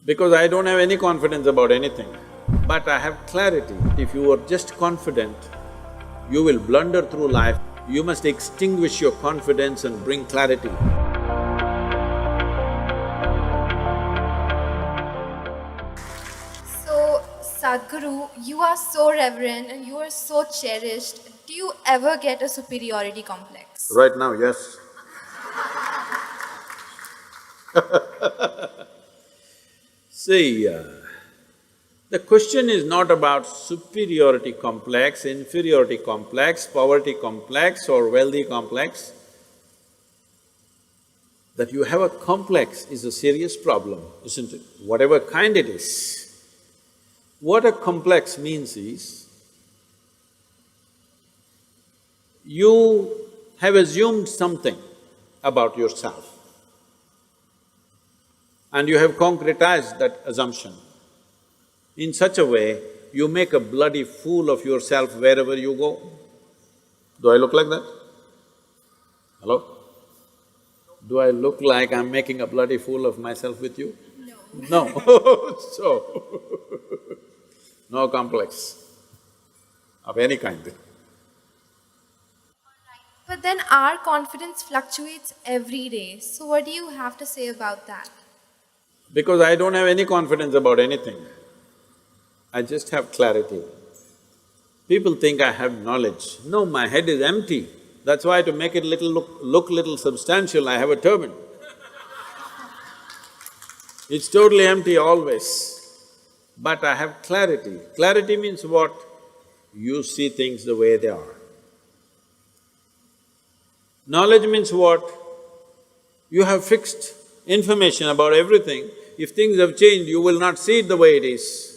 Because I don't have any confidence about anything, but I have clarity. If you are just confident, you will blunder through life. You must extinguish your confidence and bring clarity. So, Sadhguru, you are so reverent and you are so cherished. Do you ever get a superiority complex? Right now, yes. See, the question is not about superiority complex, inferiority complex, poverty complex or wealthy complex. That you have a complex is a serious problem, isn't it? Whatever kind it is. What a complex means is, you have assumed something about yourself and you have concretized that assumption. In such a way, you make a bloody fool of yourself wherever you go. Do I look like that? Hello? Do I look like I'm making a bloody fool of myself with you? No. No. So, no complex of any kind. But then our confidence fluctuates every day. So, what do you have to say about that? Because I don't have any confidence about anything, I just have clarity. People think I have knowledge. No, my head is empty. That's why to make it look little substantial, I have a turban. It's totally empty always. But I have clarity. Clarity means what? You see things the way they are. Knowledge means what? You have fixed information about everything. If things have changed, you will not see it the way it is.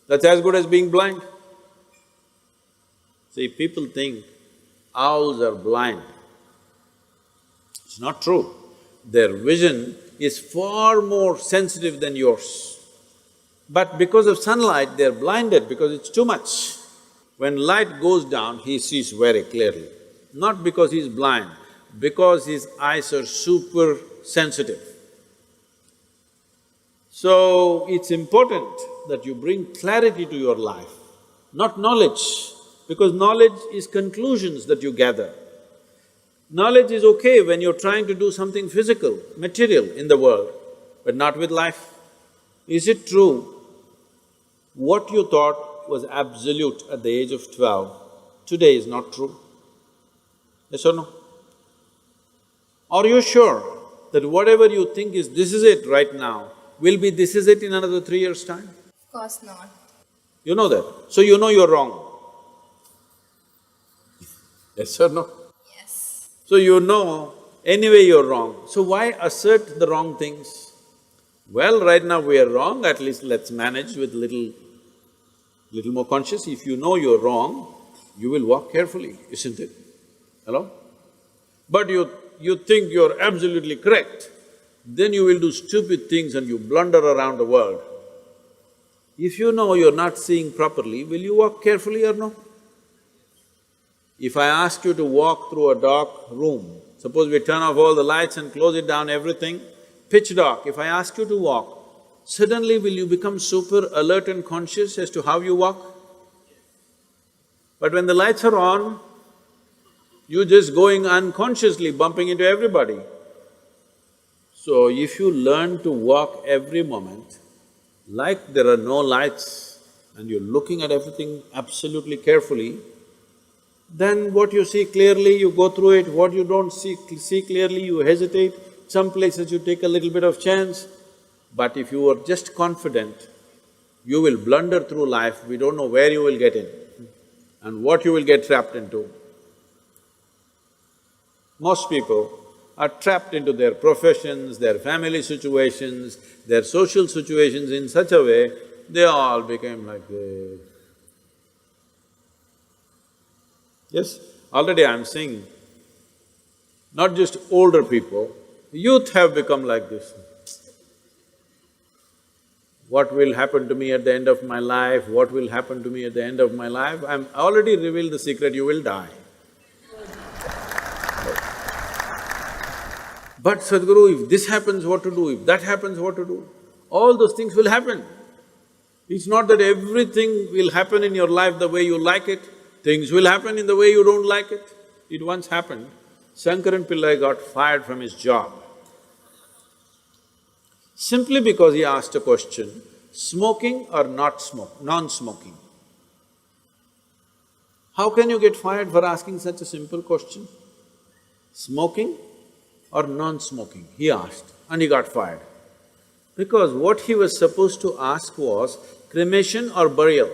That's as good as being blind. See, people think owls are blind. It's not true. Their vision is far more sensitive than yours. But because of sunlight, they're blinded because it's too much. When light goes down, he sees very clearly. Not because he's blind, because his eyes are super sensitive. So, it's important that you bring clarity to your life, not knowledge, because knowledge is conclusions that you gather. Knowledge is okay when you're trying to do something physical, material in the world, but not with life. Is it true what you thought was absolute at the age of 12, today is not true? Yes or no? Are you sure that whatever you think is this is it right now, will be this is it in another 3 years' time? Of course not. You know that. So you know you're wrong. Yes or no? Yes. So you know anyway you're wrong. So why assert the wrong things? Well, right now we are wrong, at least let's manage with little more conscious. If you know you're wrong, you will walk carefully, isn't it? Hello? But you think you're absolutely correct, then you will do stupid things and you blunder around the world. If you know you're not seeing properly, will you walk carefully or no? If I ask you to walk through a dark room, suppose we turn off all the lights and close it down, everything, pitch dark, if I ask you to walk, suddenly will you become super alert and conscious as to how you walk? But when the lights are on, you're just going unconsciously, bumping into everybody. So if you learn to walk every moment like there are no lights and you're looking at everything absolutely carefully, then what you see clearly, you go through it, what you don't see clearly, you hesitate, some places you take a little bit of chance. But if you are just confident, you will blunder through life, we don't know where you will get in and what you will get trapped into. Most people are trapped into their professions, their family situations, their social situations in such a way, they all became like this. Yes, already I'm seeing, not just older people, youth have become like this. What will happen to me at the end of my life? What will happen to me at the end of my life? I already revealed the secret, you will die. But Sadhguru, if this happens, what to do? If that happens, what to do? all those things will happen. It's not that everything will happen in your life the way you like it, things will happen in the way you don't like it. It once happened, Shankaran Pillai got fired from his job simply because he asked a question, smoking or non-smoking? How can you get fired for asking such a simple question? Smoking or non-smoking, he asked, and he got fired. Because what he was supposed to ask was cremation or burial.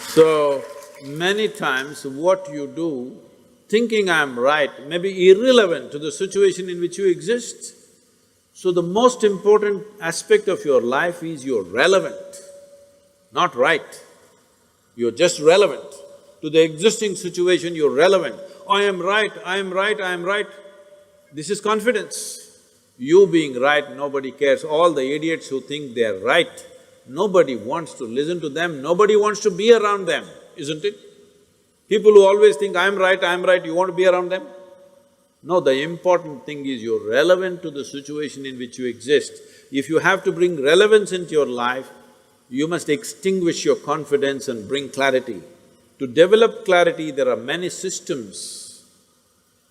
So, many times what you do, thinking I'm right, may be irrelevant to the situation in which you exist. So the most important aspect of your life is you're relevant, not right. You're just relevant. To the existing situation, you're relevant. I am right, I am right, I am right. This is confidence. You being right, nobody cares. All the idiots who think they're right, nobody wants to listen to them, nobody wants to be around them, isn't it? People who always think, I'm right, you want to be around them? No, the important thing is you're relevant to the situation in which you exist. If you have to bring relevance into your life, you must extinguish your confidence and bring clarity. To develop clarity, there are many systems.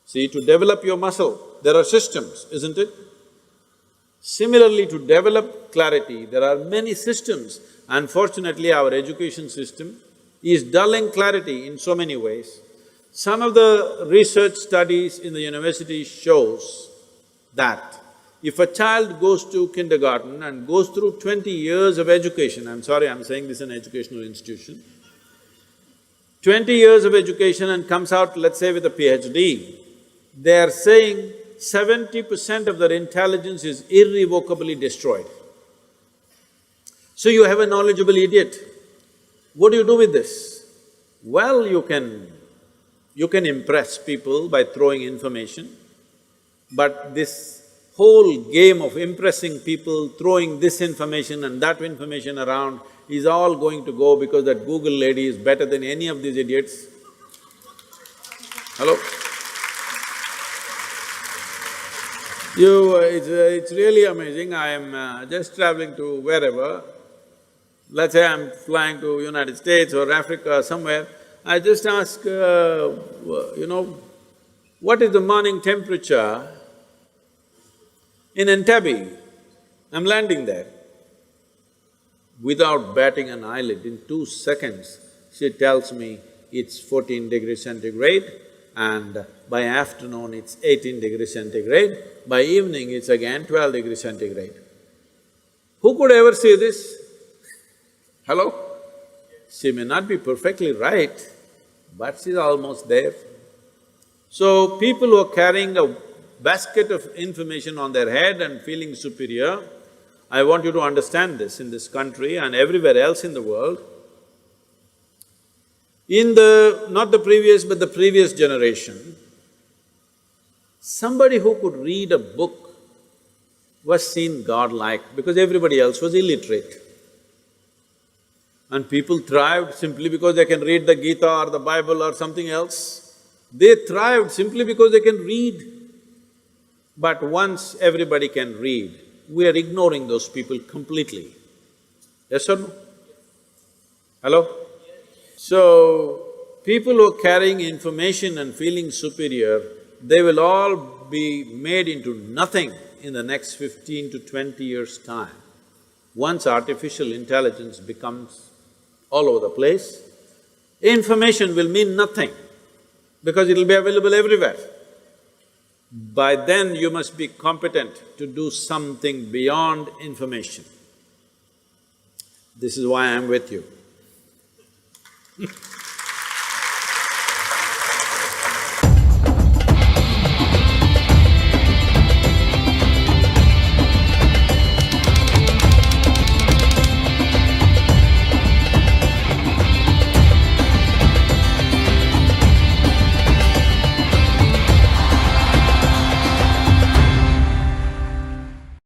See, to develop your muscle, there are systems, isn't it? Similarly, to develop clarity, there are many systems. Unfortunately, our education system is dulling clarity in so many ways. Some of the research studies in the university shows that if a child goes to kindergarten and goes through 20 years of education, I'm sorry, I'm saying this in an educational institution, 20 years of education and comes out, let's say, with a PhD, they are saying 70% of their intelligence is irrevocably destroyed. So you have a knowledgeable idiot. What do you do with this? Well, you can impress people by throwing information, but this whole game of impressing people, throwing this information and that information around is all going to go because that Google lady is better than any of these idiots. Hello? It's really amazing. I am just traveling to wherever, let's say I'm flying to United States or Africa or somewhere, I just ask, what is the morning temperature in Entebbe? I'm landing there. Without batting an eyelid, in 2 seconds, she tells me it's 14 degrees centigrade and by afternoon it's 18 degrees centigrade, by evening it's again 12 degrees centigrade. Who could ever say this? Hello? She may not be perfectly right, but she's almost there. So, people who are carrying a basket of information on their head and feeling superior, I want you to understand this in this country and everywhere else in the world. In not the previous but the previous generation, somebody who could read a book was seen godlike because everybody else was illiterate. And people thrived simply because they can read the Gita or the Bible or something else. They thrived simply because they can read. But once everybody can read, we are ignoring those people completely. Yes or no? Hello? So, people who are carrying information and feeling superior, they will all be made into nothing in the next 15 to 20 years' time. Once artificial intelligence becomes all over the place, information will mean nothing because it'll be available everywhere. By then, you must be competent to do something beyond information. This is why I'm with you.